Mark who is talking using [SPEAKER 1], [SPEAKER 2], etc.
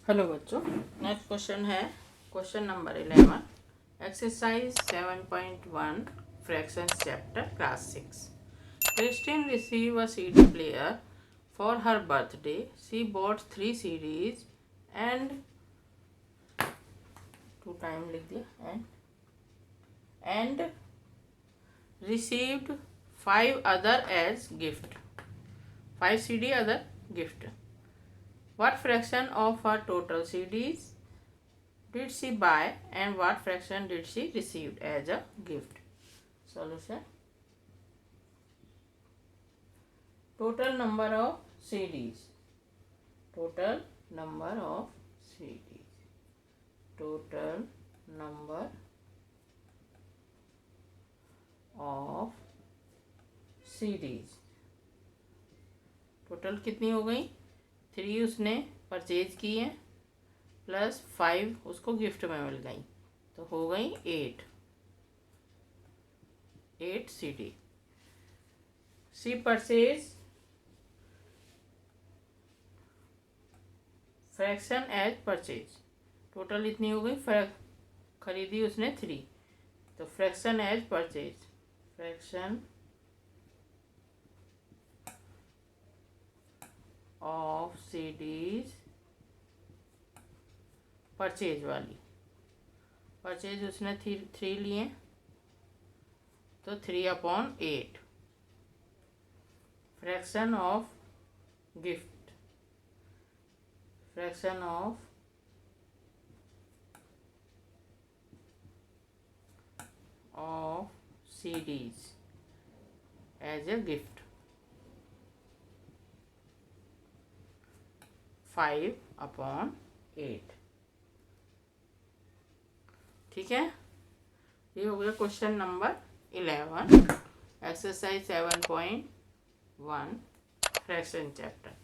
[SPEAKER 1] Hello बच्चों, next question है question number 11, exercise 7.1 fractions chapter class 6। Christine receive a CD player for her birthday. She bought 3 CDs and two time लिख दिया and received 5 other as gift. 5 CD other gift. What fraction of her total CDs did she buy and what fraction did she receive as a gift? Solution. Total number of CDs. Total number of CDs. Total number of CDs. Total कितनी हो गई? 3 उसने purchase की है plus 5 उसको gift में मिल गई, तो हो गई 8 CD. She purchase fraction as purchase. Total इतनी हो गई, खरीदी उसने 3, तो fraction as purchase. Fraction of CDs purchase वाली. परचेज उसने 3 लिए, तो 3/8. Fraction of gift. Fraction of CDs as a gift 5/8. ठीक है, ये हो गया question number 11, exercise 7.1 fraction chapter.